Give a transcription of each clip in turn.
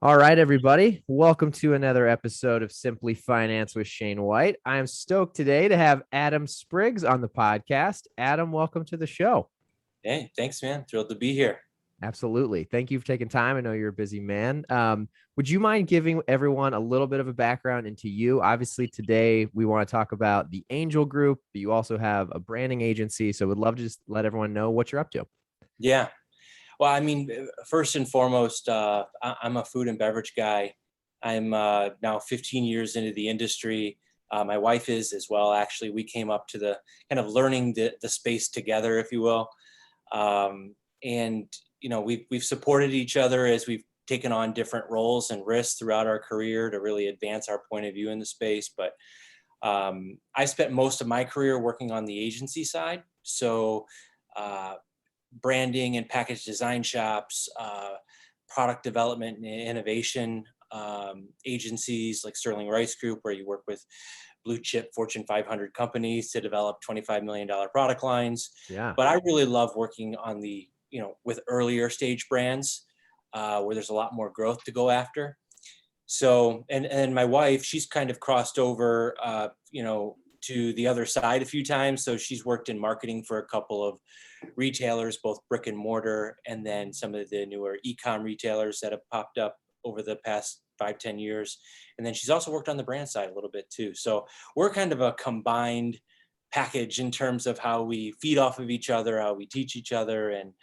All right, everybody. Welcome to another episode of Simply Finance with Shane White. I'm stoked today to have Adam Spriggs on the podcast. Adam, welcome to the show. Hey, thanks, man. Thrilled to be here. Absolutely. Thank you for taking time. I know you're a busy man. Would you mind giving everyone a little bit of a background into you? Obviously, today we want to talk about the Angel Group, but you also have a branding agency. So would love to just let everyone know what you're up to. Yeah. Well, I mean, first and foremost, I'm a food and beverage guy. I'm now 15 years into the industry. My wife is as well. Actually, we came up to the kind of learning the space together, if you will. And we've supported each other as we've taken on different roles and risks throughout our career to really advance our point of view in the space. But I spent most of my career working on the agency side. So branding and package design shops, product development and innovation agencies like Sterling Rice Group, where you work with blue chip Fortune 500 companies to develop $25 million product lines. Yeah. But I really love working on with earlier stage brands where there's a lot more growth to go after. So, and my wife, she's kind of crossed over, to the other side a few times. So she's worked in marketing for a couple of retailers, both brick and mortar, and then some of the newer e-com retailers that have popped up over the past 5-10 years. And then she's also worked on the brand side a little bit too. So we're kind of a combined package in terms of how we feed off of each other, how we teach each other, and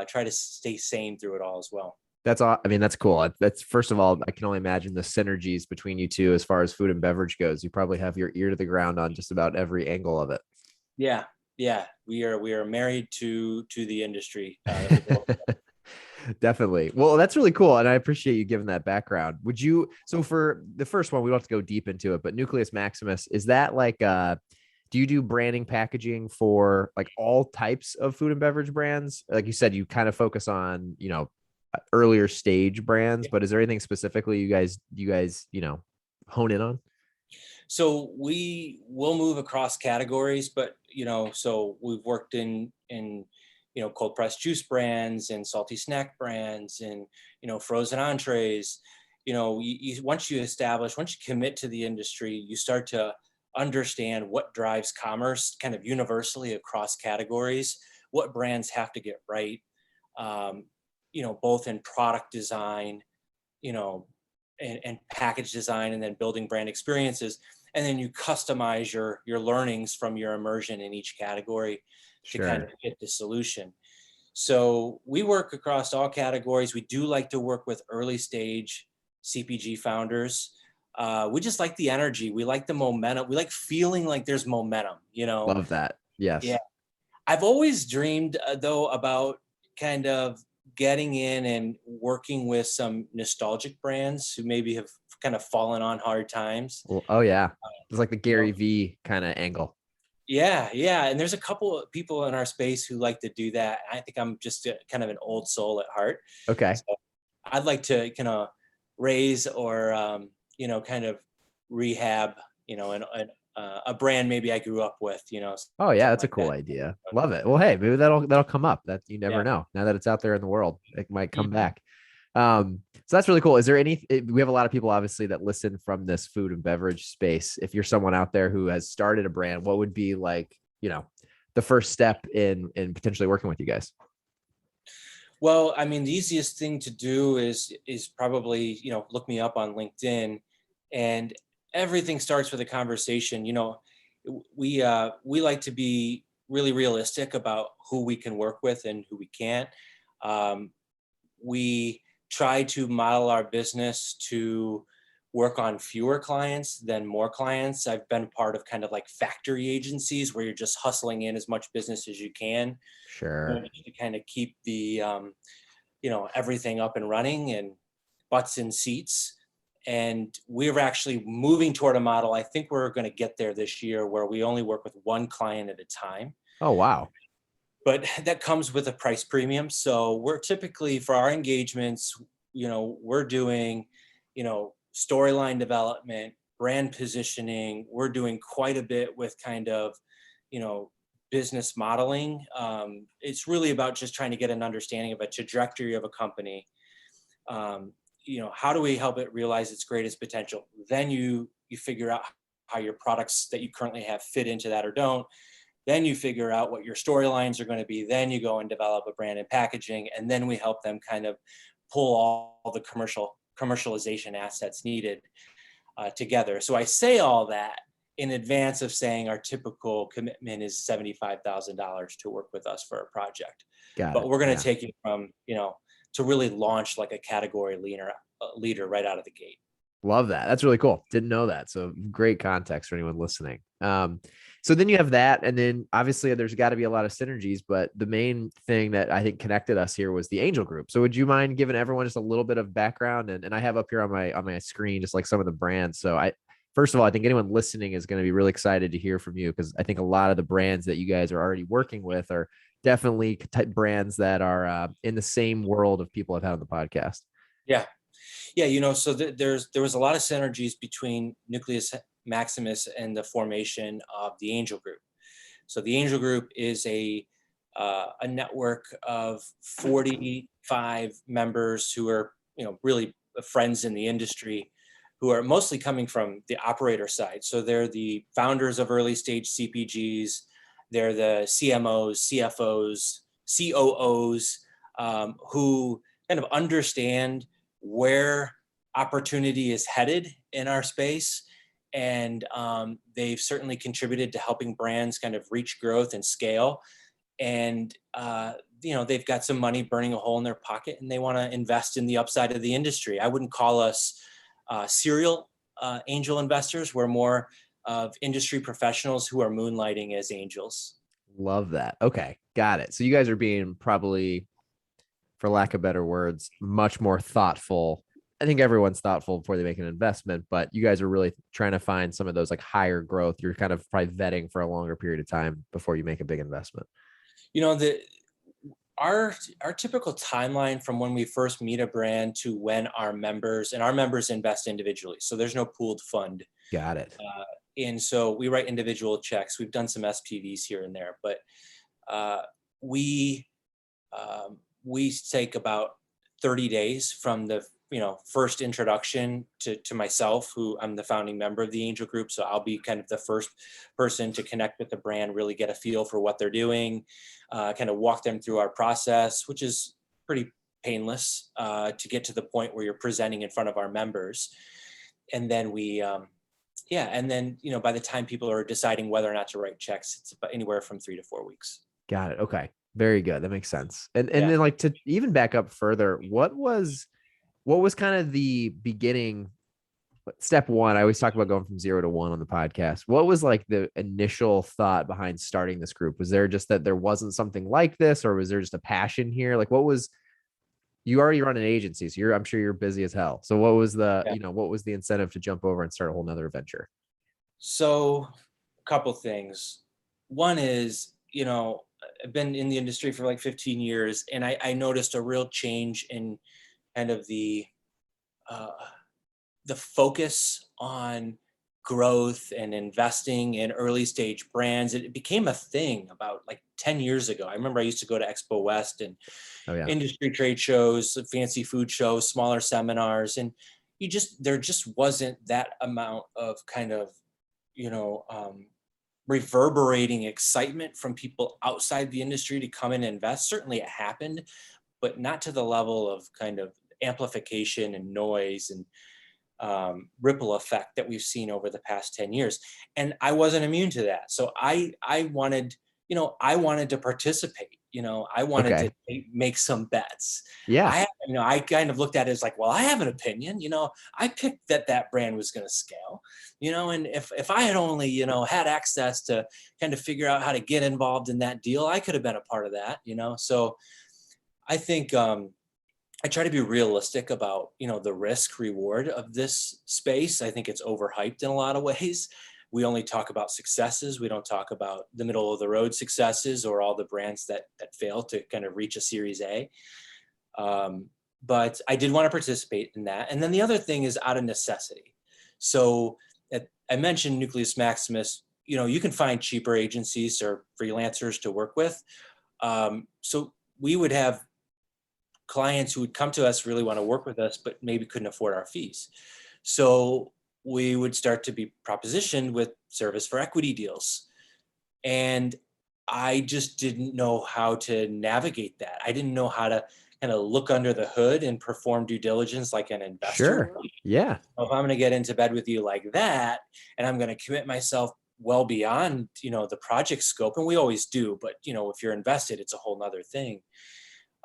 try to stay sane through it all as well. That's all. I mean, that's cool. That's first of all, I can only imagine the synergies between you two as far as food and beverage goes. You probably have your ear to the ground on just about every angle of it. Yeah, yeah, we are married to the industry. Definitely. Well, that's really cool. And I appreciate you giving that background. So for the first one, we don't have to go deep into it, but Nucleus Maximus, is that like, do you do branding packaging for like all types of food and beverage brands? Like you said, you kind of focus on, earlier stage brands, but is there anything specifically you guys, hone in on? So we will move across categories, but so we've worked in cold pressed juice brands and salty snack brands and frozen entrees. Once you commit to the industry, you start to understand what drives commerce kind of universally across categories, what brands have to get right, both in product design, you know, and package design, and then building brand experiences. And then you customize your learnings from your immersion in each category to kind of Sure. get the solution. So we work across all categories. We do like to work with early stage CPG founders. We just like the energy. We like the momentum. We like feeling like there's momentum, Love that. Yes. Yeah. I've always dreamed, though, about kind of getting in and working with some nostalgic brands who maybe have kind of fallen on hard times. Well, oh yeah. It's like the You know, Gary V kind of angle. yeah, yeah. And there's a couple of people in our space who like to do that. I think I'm just kind of an old soul at heart. Okay. So I'd like to kind of raise or, kind of rehab, a brand maybe I grew up with, Oh yeah, something that's a like cool that. idea. Love it. Well, hey, maybe that'll come up. That you never Yeah. know. Now that it's out there in the world, it might come Mhm. back. So that's really cool. Is there we have a lot of people obviously that listen from this food and beverage space. If you're someone out there who has started a brand, what would be like, the first step in potentially working with you guys? Well, I mean, the easiest thing to do is probably, look me up on LinkedIn, and everything starts with a conversation. We like to be really realistic about who we can work with and who we can't. Um, we try to model our business to work on fewer clients than more clients. I've been part of kind of like factory agencies where you're just hustling in as much business as you can Sure. to kind of keep the everything up and running and butts in seats. And we're actually moving toward a model. I think we're going to get there this year where we only work with one client at a time, Oh wow. but that comes with a price premium. So we're typically, for our engagements, we're doing storyline development, brand positioning. We're doing quite a bit with kind of you know business modeling. It's really about just trying to get an understanding of a trajectory of a company, um, how do we help it realize its greatest potential? Then you figure out how your products that you currently have fit into that or don't. Then you figure out what your storylines are going to be. Then you go and develop a brand and packaging, and then we help them kind of pull all the commercialization assets needed together. So I say all that in advance of saying our typical commitment is $75,000 to work with us for a project. Got But it. we're going to Yeah. take it from, to really launch like a category leader right out of the gate. Love that. That's really cool. Didn't know that. So great context for anyone listening. So then you have that, and then obviously there's got to be a lot of synergies, but the main thing that I think connected us here was the Angel Group. So would you mind giving everyone just a little bit of background? And I have up here on my screen just like some of the brands. So first of all, I think anyone listening is going to be really excited to hear from you, because I think a lot of the brands that you guys are already working with are definitely type brands that are in the same world of people I've had on the podcast. Yeah. So there was a lot of synergies between Nucleus, Maximus, and the formation of the Angel Group. So the Angel Group is a network of 45 members who are, really friends in the industry, who are mostly coming from the operator side. So they're the founders of early stage CPGs. They're the CMOs, CFOs, COOs, who kind of understand where opportunity is headed in our space. And they've certainly contributed to helping brands kind of reach growth and scale. And, they've got some money burning a hole in their pocket, and they want to invest in the upside of the industry. I wouldn't call us serial angel investors. We're more of industry professionals who are moonlighting as angels. Love that. Okay. Got it. So you guys are being probably, for lack of better words, much more thoughtful. I think everyone's thoughtful before they make an investment, but you guys are really trying to find some of those like higher growth. You're kind of probably vetting for a longer period of time before you make a big investment. Our typical timeline from when we first meet a brand to when our members invest individually. So there's no pooled fund. Got it. And so we write individual checks. We've done some SPVs here and there, but we take about 30 days from the first introduction to myself, who I'm the founding member of the Angel Group. So I'll be kind of the first person to connect with the brand, really get a feel for what they're doing, kind of walk them through our process, which is pretty painless to get to the point where you're presenting in front of our members. And then by the time people are deciding whether or not to write checks, it's about anywhere from 3 to 4 weeks. Got it. Okay. Very good. That makes sense. And then like to even back up further, what was kind of the beginning step one? I always talk about going from 0 to 1 on the podcast. What was like the initial thought behind starting this group? Was there just that there wasn't something like this, or was there just a passion here? Like you already run an agency, so I'm sure you're busy as hell. So what was what was the incentive to jump over and start a whole nother venture? So a couple things. One is, I've been in the industry for like 15 years, and I noticed a real change in kind of the focus on growth and investing in early stage brands. It became a thing about like 10 years ago. I remember I used to go to Expo West and industry trade shows, fancy food shows, smaller seminars, and there just wasn't that amount of kind of, reverberating excitement from people outside the industry to come in and invest. Certainly it happened, but not to the level of kind of amplification and noise and ripple effect that we've seen over the past 10 years. And I wasn't immune to that. So I wanted to participate, I wanted to make some bets. Yeah. I kind of looked at it as like, well, I have an opinion, I picked that brand was going to scale, and if I had only, had access to kind of figure out how to get involved in that deal, I could have been a part of that, So I think, I try to be realistic about, the risk reward of this space. I think it's overhyped in a lot of ways. We only talk about successes. We don't talk about the middle of the road successes or all the brands that fail to kind of reach a Series A. But I did want to participate in that. And then the other thing is out of necessity. So I mentioned Nucleus Maximus. You can find cheaper agencies or freelancers to work with. So we would have clients who would come to us really want to work with us, but maybe couldn't afford our fees. So we would start to be propositioned with service for equity deals. And I just didn't know how to navigate that. I didn't know how to kind of look under the hood and perform due diligence like an investor Sure. would. Yeah. If I'm going to get into bed with you like that, and I'm going to commit myself well beyond, the project scope, and we always do, but if you're invested, it's a whole nother thing.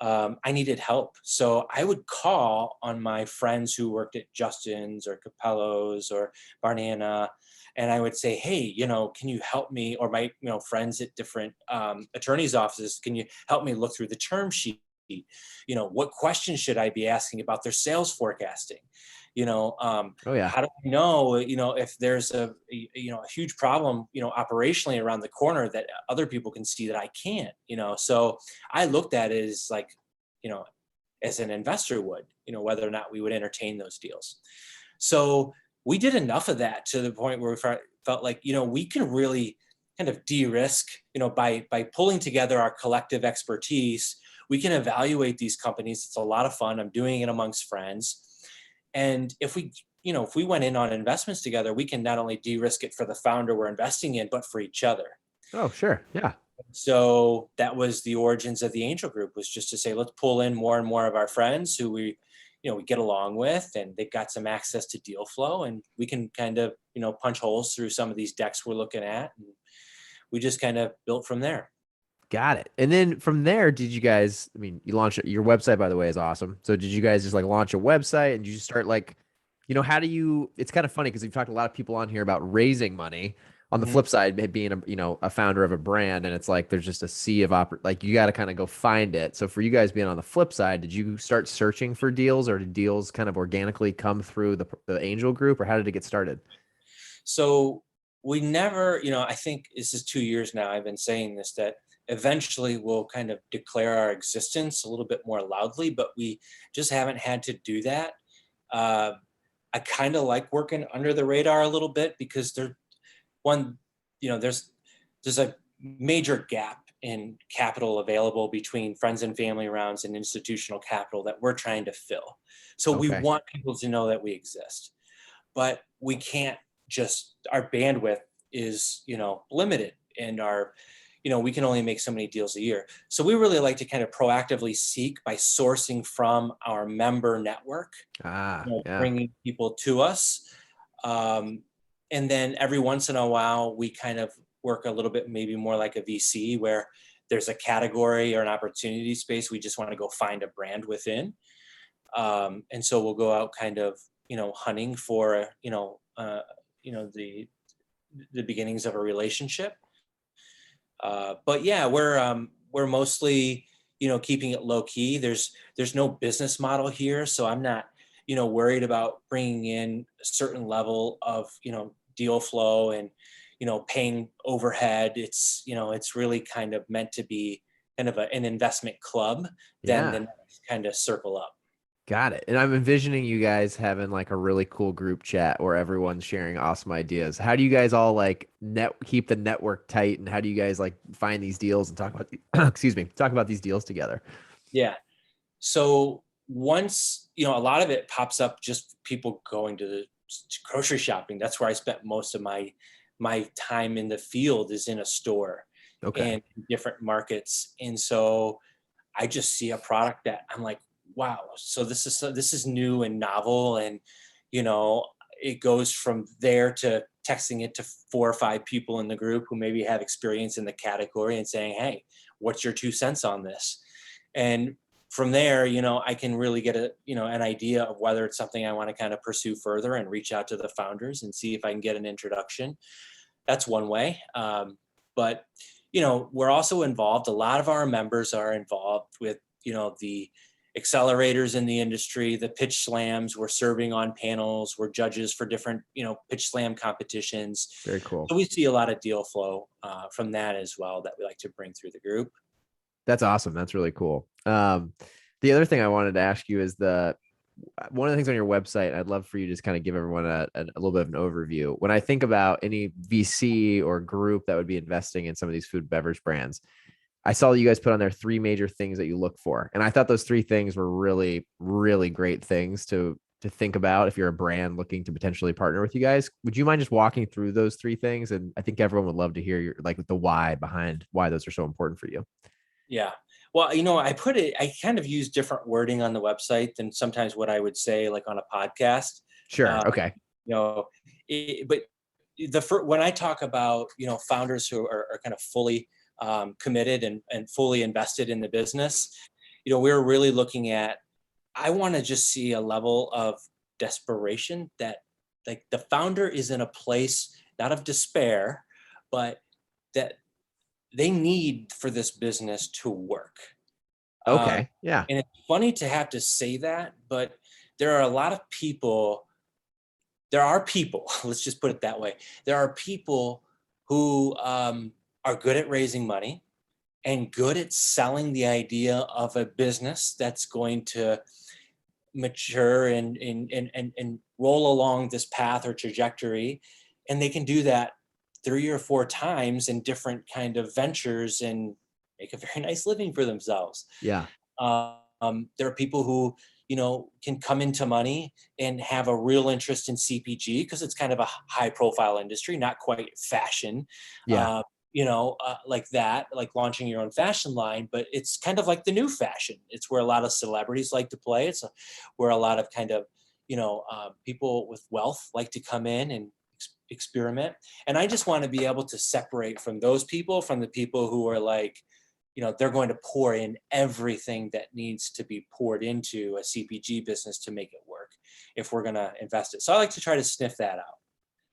I needed help. So I would call on my friends who worked at Justin's or Capello's or Barnana, and I would say, hey, can you help me? Or my, friends at different attorneys' offices, can you help me look through the term sheet? What questions should I be asking about their sales forecasting? Oh yeah. How do I know, if there's a huge problem, operationally around the corner that other people can see that I can't, so I looked at it as like, as an investor would, whether or not we would entertain those deals. So we did enough of that to the point where we felt like, we can really kind of de-risk, by pulling together our collective expertise. We can evaluate these companies. It's a lot of fun. I'm doing it amongst friends. And if we went in on investments together, we can not only de-risk it for the founder we're investing in, but for each other. Oh, sure. Yeah. So that was the origins of the angel group, was just to say, let's pull in more and more of our friends who we get along with, and they've got some access to deal flow, and we can kind of, punch holes through some of these decks we're looking at. And we just kind of built from there. Got it. And then from there, did you guys, I mean, you launched your website, by the way, is awesome. So did you guys just like launch a website and you just start like, how do you, it's kind of funny because we've talked to a lot of people on here about raising money. On the Mhm. flip side, being a founder of a brand, and it's like there's just a sea of like you got to kind of go find it. So for you guys being on the flip side, did you start searching for deals, or did deals kind of organically come through the angel group, or how did it get started? So we never, I think this is 2 years now, I've been saying this, that eventually we'll kind of declare our existence a little bit more loudly, but we just haven't had to do that. Uh, I kind of like working under the radar a little bit because there's a major gap in capital available between friends and family rounds and institutional capital that we're trying to fill. So we Okay. want people to know that we exist, but we can't our bandwidth is, limited, and we can only make so many deals a year. So we really like to kind of proactively seek by sourcing from our member network, Yeah. bringing people to us. And then every once in a while, we kind of work a little bit, maybe more like a VC, where there's a category or an opportunity space we just want to go find a brand within. And so we'll go out kind of, hunting for, the beginnings of a relationship. But yeah, we're mostly, keeping it low key. There's no business model here, so I'm not, worried about bringing in a certain level of, deal flow and, paying overhead. It's really kind of meant to be kind of an investment club than the Yeah. next kind of circle up. Got it. And I'm envisioning you guys having like a really cool group chat where everyone's sharing awesome ideas. How do you guys all like keep the network tight, and how do you guys like find these deals and talk about talk about these deals together? Yeah. So once, a lot of it pops up just people going to grocery shopping. That's where I spent most of my time in the field, is in a store Okay. and different markets. And so I just see a product that I'm like, wow, so this is new and novel. And, it goes from there to texting it to 4 or 5 people in the group who maybe have experience in the category and saying, hey, what's your 2 cents on this? And from there, I can really get an idea of whether it's something I want to kind of pursue further and reach out to the founders and see if I can get an introduction. That's one way. But, we're also involved. A lot of our members are involved with, the accelerators in the industry, the pitch slams. We're serving on panels. We're judges for different, pitch slam competitions. Very cool. So we see a lot of deal flow from that as well that we like to bring through the group. That's awesome. That's really cool. The other thing I wanted to ask you is one of the things on your website, I'd love for you to just kind of give everyone a little bit of an overview. When I think about any VC or group that would be investing in some of these food and beverage brands, I saw that you guys put on there 3 major things that you look for. And I thought those 3 things were really, really great things to think about if you're a brand looking to potentially partner with you guys. Would you mind just walking through those 3 things? And I think everyone would love to hear your like the why behind why those are so important for you. Yeah. Well, I kind of use different wording on the website than sometimes what I would say like on a podcast. Sure. Uh, Okay. you know, but when I talk about, founders who are kind of fully committed and fully invested in the business, we're really looking at, I want to just see a level of desperation that like the founder is in a place, not of despair, but that they need for this business to work. Um, Okay. Yeah. and it's funny to have to say that, but there are a lot of people, there are people, let's just put it that way. There are people who are good at raising money and good at selling the idea of a business that's going to mature and roll along this path or trajectory. And they can do that 3 or 4 times in different kind of ventures and make a very nice living for themselves. Yeah. There are people who, can come into money and have a real interest in CPG because it's kind of a high profile industry, not quite fashion, Yeah. like that, like launching your own fashion line, but it's kind of like the new fashion. It's where a lot of celebrities like to play. Where a lot of kind of, people with wealth like to come in and experiment. And I just want to be able to separate from those people from the people who are like, they're going to pour in everything that needs to be poured into a CPG business to make it work if we're going to invest it. So I like to try to sniff that out.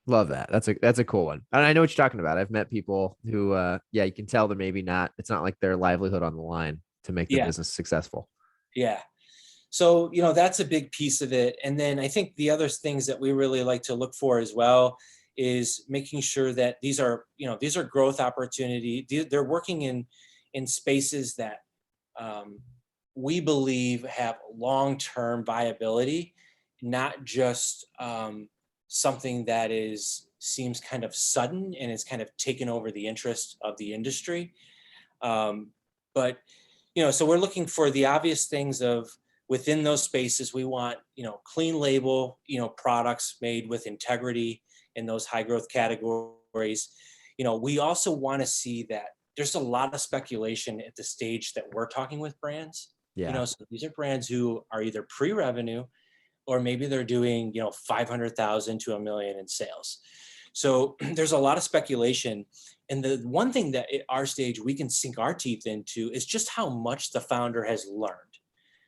Love that. That's a cool one. And I know what you're talking about. I've met people who yeah, you can tell they're maybe not, it's not like their livelihood on the line to make the Yeah. business successful. Yeah. So, that's a big piece of it. And then I think the other things that we really like to look for as well is making sure that these are growth opportunity. They're working in spaces that we believe have long-term viability, not just something that seems kind of sudden and is kind of taken over the interest of the industry. But so we're looking for the obvious things of within those spaces. We want clean label products made with integrity in those high growth categories. We also want to see that there's a lot of speculation at the stage that we're talking with brands. Yeah. So these are brands who are either pre-revenue or maybe they're doing 500,000 to $1 million in sales. So there's a lot of speculation. And the one thing that at our stage we can sink our teeth into is just how much the founder has learned.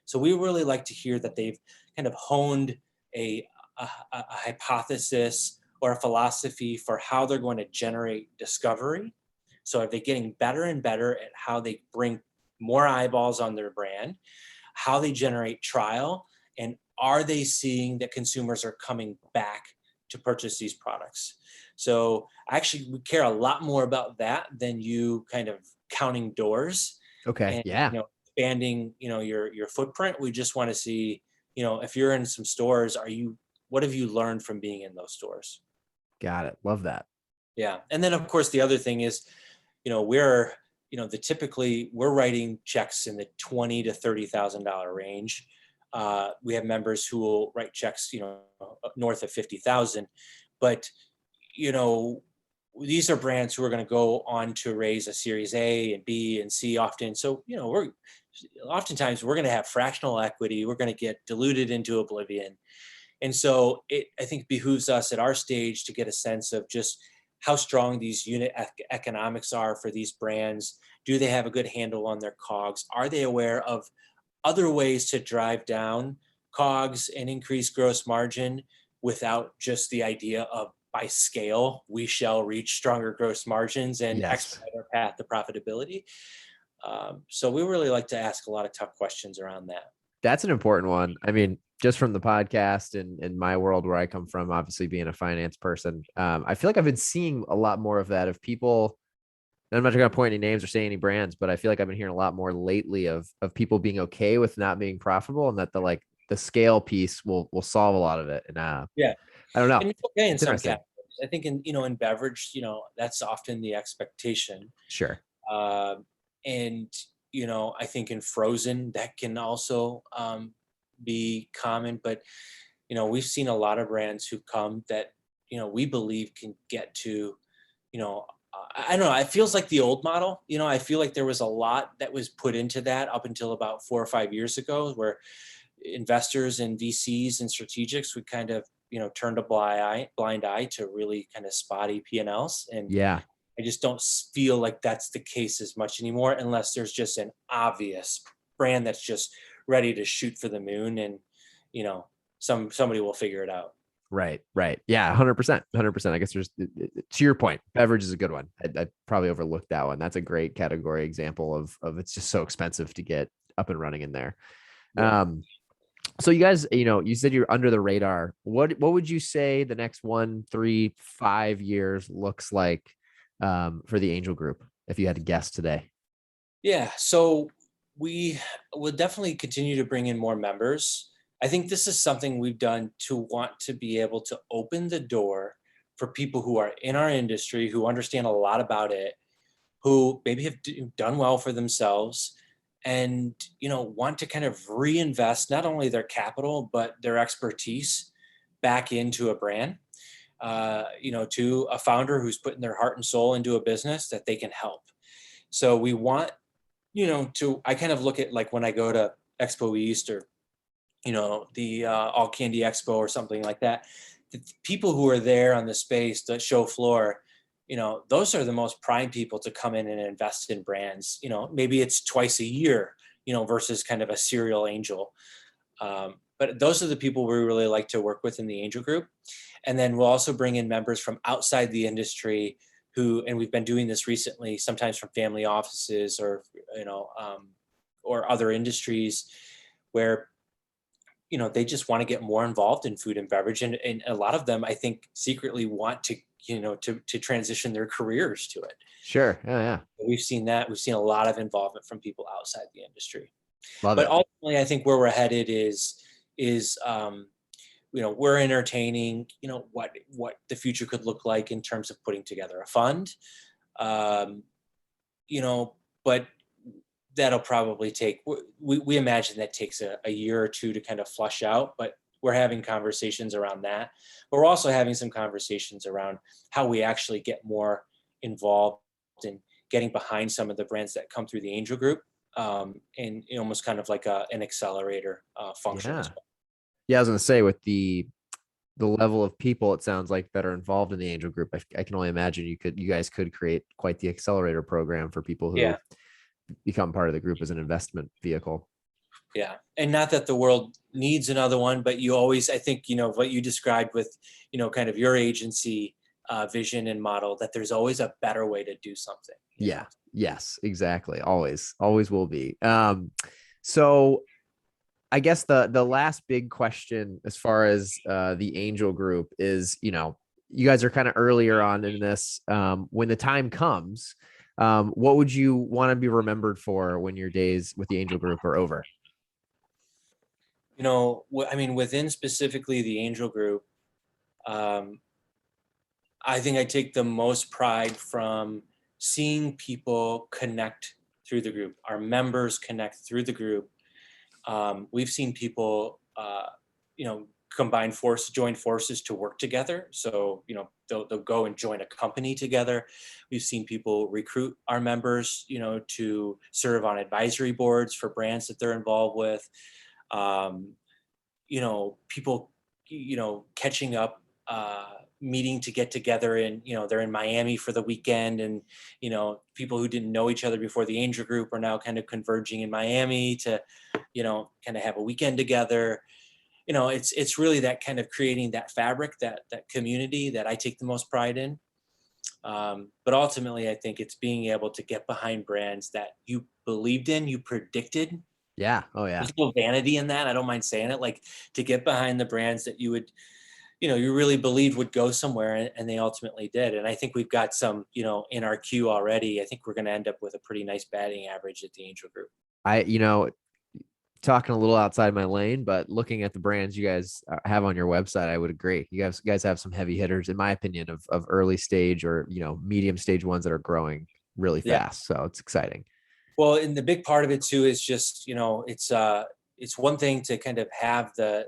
So we really like to hear that they've kind of honed a hypothesis or a philosophy for how they're going to generate discovery. So are they getting better and better at how they bring more eyeballs on their brand, how they generate trial, and are they seeing that consumers are coming back to purchase these products? So actually, we care a lot more about that than you kind of counting doors Okay. and Yeah. expanding your footprint. We just want to see if you're in some stores, what have you learned from being in those stores? Got it. Love that. Yeah, and then of course the other thing is, we're typically we're writing checks in the $20,000 to $30,000 range. We have members who will write checks, north of 50,000, but these are brands who are going to go on to raise a Series A and B and C often. So oftentimes we're going to have fractional equity. We're going to get diluted into oblivion, and so I think behooves us at our stage to get a sense of just how strong these unit economics are for these brands. Do they have a good handle on their COGS? Are they aware of other ways to drive down COGS and increase gross margin without just the idea of by scale, we shall reach stronger gross margins and Yes. expedite our path to profitability? So we really like to ask a lot of tough questions around that. That's an important one. I mean, just from the podcast and in my world where I come from, obviously being a finance person, I feel like I've been seeing a lot more of that of people. And I'm not going to point any names or say any brands, but I feel like I've been hearing a lot more lately of people being okay with not being profitable, and that the scale piece will solve a lot of it. And Yeah, I don't know. and it's okay in It's some interesting. categories. I think in beverage, that's often the expectation. Sure. Uh, And, I think in frozen that can also be common, but, we've seen a lot of brands who come that, we believe can get to, I don't know, it feels like the old model. I feel like there was a lot that was put into that up until about 4 or 5 years ago, where investors and VCs and strategics would kind of, turn a blind eye to really kind of spotty P&Ls. And Yeah. I just don't feel like that's the case as much anymore, unless there's just an obvious brand that's just ready to shoot for the moon, and somebody will figure it out. Right. Right. Yeah. 100%. 100%. I guess there's, to your point, beverage is a good one. I probably overlooked that one. That's a great category example of it's just so expensive to get up and running in there. Yeah. So you guys, you said you're under the radar. What would you say the next 1, 3, 5 years looks like for the Angel Group, if you had to guess today? Yeah. So we will definitely continue to bring in more members. I think this is something we've done to want to be able to open the door for people who are in our industry, who understand a lot about it, who maybe have done well for themselves, and want to kind of reinvest not only their capital but their expertise back into a brand, to a founder who's putting their heart and soul into a business that they can help. So we want, I kind of look at, like, when I go to Expo East, or the All Candy Expo or something like that, the people who are there on the space, the show floor, those are the most prime people to come in and invest in brands. Maybe it's twice a year, versus kind of a serial angel. But those are the people we really like to work with in the Angel Group. And then we'll also bring in members from outside the industry and we've been doing this recently, sometimes from family offices, or other industries, where they just want to get more involved in food and beverage. And a lot of them, I think, secretly want to, to transition their careers to it. Sure. Yeah. We've seen that. We've seen a lot of involvement from people outside the industry. Love But it. ultimately, I think where we're headed is, we're entertaining, what the future could look like in terms of putting together a fund. But that'll probably take, we imagine that takes a year or two to kind of flush out, but we're having conversations around that. But we're also having some conversations around how we actually get more involved in getting behind some of the brands that come through the Angel Group, and almost kind of like an accelerator function Yeah. as well. Yeah. I was going to say, with the level of people, it sounds like, that are involved in the Angel Group, I can only imagine you guys could create quite the accelerator program for people who Yeah. become part of the group as an investment vehicle. Yeah. And not that the world needs another one, but you always, I think, what you described with, kind of your agency vision and model, that there's always a better way to do something. Yeah. Yes, exactly. Always will be. So I guess the last big question, as far as the Angel Group, is, you guys are kind of earlier on in this. When the time comes, what would you want to be remembered for when your days with the Angel Group are over? Within specifically the Angel Group, I think I take the most pride from seeing people connect through the group, our members connect through the group. We've seen people, join forces to work together. So, they'll go and join a company together. We've seen people recruit our members, to serve on advisory boards for brands that they're involved with. People, catching up, meeting to get together, and, they're in Miami for the weekend, and, people who didn't know each other before the Angel Group are now kind of converging in Miami to, kind of have a weekend together. It's really that kind of creating that fabric, that community, that I take the most pride in. But ultimately, I think it's being able to get behind brands that you believed in, you predicted. Yeah. Oh yeah. There's no vanity in that. I don't mind saying it. Like, to get behind the brands that you would, you really believe would go somewhere, and they ultimately did. And I think we've got some, in our queue already. I think we're going to end up with a pretty nice batting average at the Angel Group. Talking a little outside my lane, but looking at the brands you guys have on your website, I would agree. You guys have some heavy hitters, in my opinion, of early stage or, medium stage ones that are growing really fast. So it's exciting. Well, and the big part of it too is just, it's one thing to kind of have the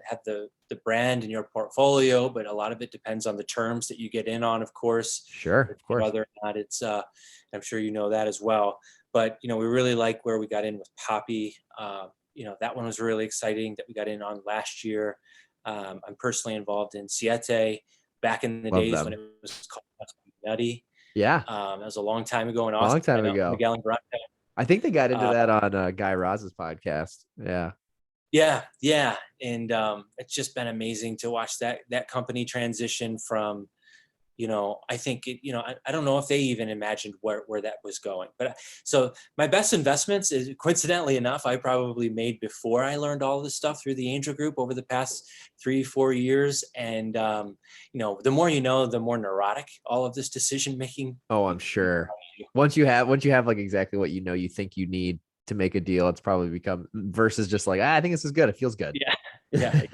brand in your portfolio, but a lot of it depends on the terms that you get in on, of course. Sure, of course. Whether or not it's, I'm sure you know that as well. But we really like where we got in with Poppy. That one was really exciting that we got in on last year. I'm personally involved in Siete back in the Love days them. when it was called Nutty. Yeah, That was a long time ago in long Austin. time ago. Miguel and Veronica. I think they got into Uh, that on Guy Raz's podcast. Yeah. Yeah. And it's just been amazing to watch that company transition from, I think I don't know if they even imagined where that was going. But so my best investments is, coincidentally enough, I probably made before I learned all this stuff through the Angel Group over the past 3-4 years. And the more the more neurotic all of this decision making. Oh, I'm sure. Once you have like exactly what you think you need to make a deal, it's probably become versus just like, I think this is good. It feels good. Yeah.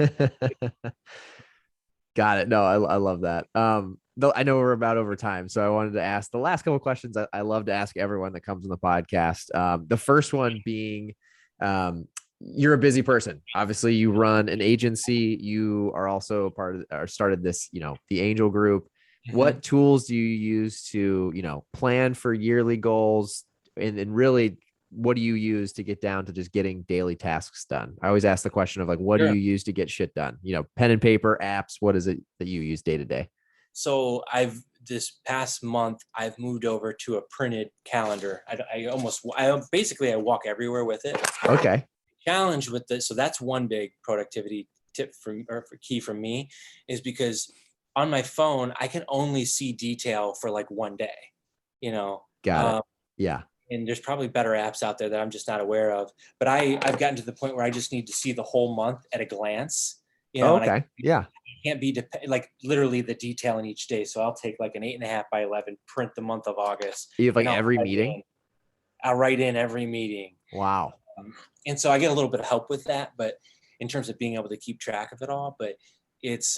Got it. No, I love that. Though I know we're about over time, so I wanted to ask the last couple of questions I love to ask everyone that comes on the podcast. The first one being, you're a busy person. Obviously, you run an agency. You are also part of or started this, the Angel Group. Mm-hmm. What tools do you use to, plan for yearly goals, and really, what do you use to get down to just getting daily tasks done? I always ask the question of like, what Sure. do you use to get shit done? Pen and paper, apps. What is it that you use day to day? So this past month, I've moved over to a printed calendar. I basically walk everywhere with it. Okay. Challenge with this. So that's one big productivity tip for key for me, is because on my phone, I can only see detail for like one day, Got it. Yeah. And there's probably better apps out there that I'm just not aware of. But I've gotten to the point where I just need to see the whole month at a glance. Okay. Yeah. Can't be like literally the detail in each day. So I'll take like an 8.5 by 11, print the month of August. You have like every meeting? I'll write in every meeting. Wow. And so I get a little bit of help with that, but in terms of being able to keep track of it all, but it's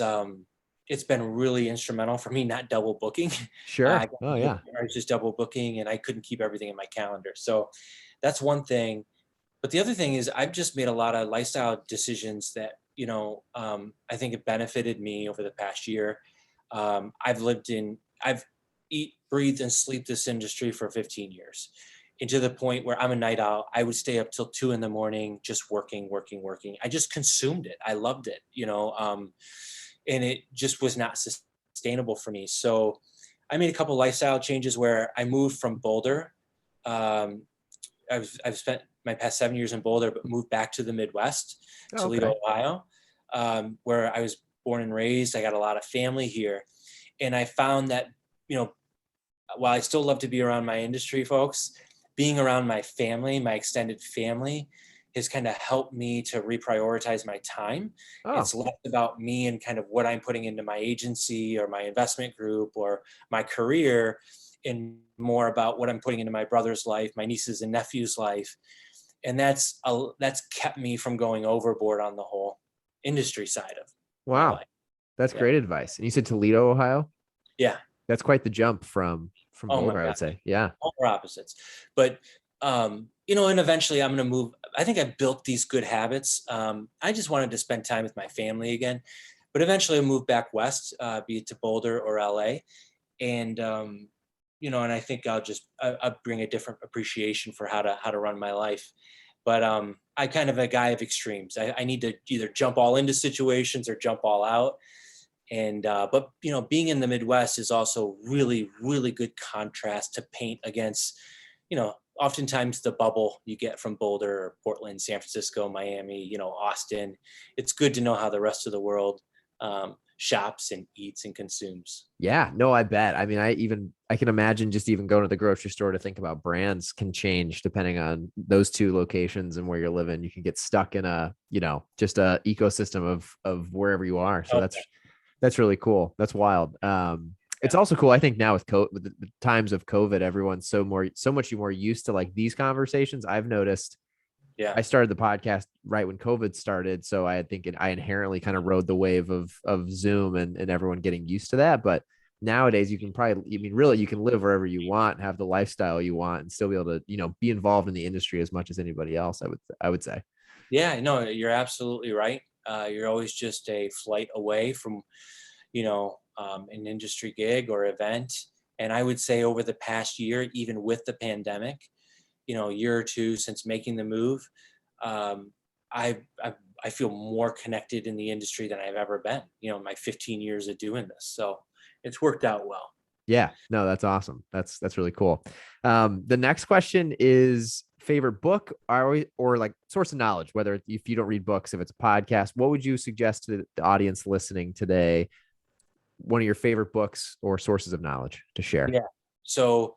been really instrumental for me not double booking. Sure. Oh yeah. I was just double booking and I couldn't keep everything in my calendar. So that's one thing. But the other thing is I've just made a lot of lifestyle decisions that, I think it benefited me over the past year. I've eat, breathed, and sleep this industry for 15 years. And to the point where I'm a night owl, I would stay up till 2 a.m, just working. I just consumed it. I loved it, and it just was not sustainable for me. So I made a couple lifestyle changes where I moved from Boulder. I've spent my past 7 years in Boulder, but moved back to the Midwest, Toledo, Ohio, where I was born and raised. I got a lot of family here. And I found that, while I still love to be around my industry folks, being around my family, my extended family, has kind of helped me to reprioritize my time. Oh. It's less about me and kind of what I'm putting into my agency or my investment group or my career, and more about what I'm putting into my brother's life, my nieces and nephews' life. And that's kept me from going overboard on the whole industry side of my life. That's great advice. And you said Toledo, Ohio? Yeah. That's quite the jump from Boulder, I would say. Yeah. Polar opposites. But, and eventually I'm going to move. I think I built these good habits. I just wanted to spend time with my family again, but eventually I'll move back west, be it to Boulder or LA. And, and I think I'll bring a different appreciation for how to run my life. But I'm kind of a guy of extremes. I need to either jump all into situations or jump all out. And but being in the Midwest is also really, really good contrast to paint against, oftentimes the bubble you get from Boulder or Portland, San Francisco, Miami, Austin. It's good to know how the rest of the world shops and eats and consumes. Yeah, no, I bet. I mean, I can imagine just even going to the grocery store to think about brands can change depending on those two locations and where you're living. You can get stuck in just a ecosystem of wherever you are. So that's really cool. That's wild. It's also cool. I think now with the times of COVID, everyone's so much more used to like these conversations. I've noticed. Yeah, I started the podcast right when COVID started, so I think I inherently kind of rode the wave of Zoom and everyone getting used to that. But nowadays you can probably, I mean, really you can live wherever you want, have the lifestyle you want, and still be able to, be involved in the industry as much as anybody else. I would say. Yeah, no, you're absolutely right. You're always just a flight away from, an industry gig or event. And I would say over the past year, even with the pandemic, year or two since making the move, um, I feel more connected in the industry than I've ever been. My 15 years of doing this, so it's worked out well. Yeah, no, that's awesome. That's really cool. The next question is favorite book or like source of knowledge, whether if you don't read books, if it's a podcast, what would you suggest to the audience listening today? One of your favorite books or sources of knowledge to share? Yeah. So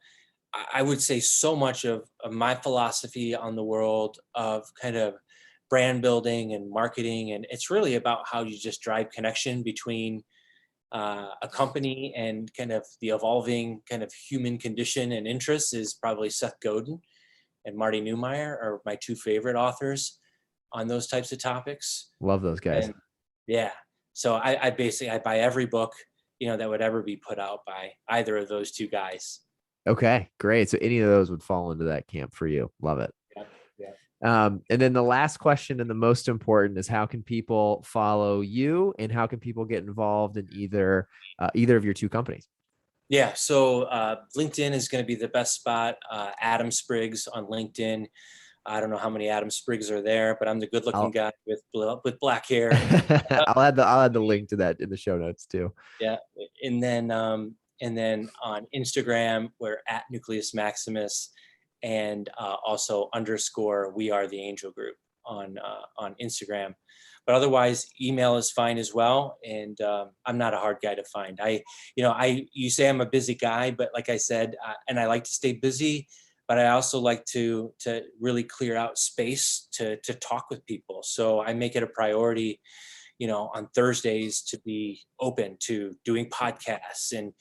I would say so much of my philosophy on the world of kind of brand building and marketing, and it's really about how you just drive connection between a company and kind of the evolving kind of human condition and interests, is probably Seth Godin and Marty Neumeier are my two favorite authors on those types of topics. Love those guys. And yeah, so I basically I buy every book that would ever be put out by either of those two guys. Okay, great. So any of those would fall into that camp for you. Love it. Yeah, yeah. And then the last question and the most important is, how can people follow you and how can people get involved in either of your two companies? Yeah, so LinkedIn is going to be the best spot. Adam Spriggs on LinkedIn. I don't know how many Adam Spriggs are there, but I'm the good-looking guy with black hair. I'll add the link to that in the show notes too. Yeah, and then on Instagram we're at Nucleus Maximus, and also _, we are the Angel Group on Instagram. But otherwise, email is fine as well. And I'm not a hard guy to find. You say I'm a busy guy, but like I said, and I like to stay busy, but I also like to really clear out space to talk with people. So I make it a priority, on Thursdays to be open to doing podcasts and,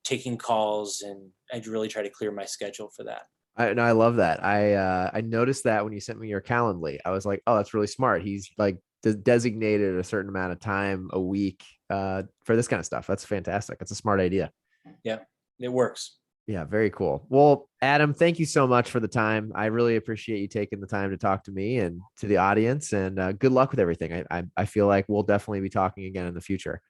taking calls. And I really try to clear my schedule for that. I love that. I noticed that when you sent me your Calendly, I was like, oh, that's really smart. He's like designated a certain amount of time a week for this kind of stuff. That's fantastic. That's a smart idea. Yeah, it works. Yeah, very cool. Well, Adam, thank you so much for the time. I really appreciate you taking the time to talk to me and to the audience, and good luck with everything. I feel like we'll definitely be talking again in the future.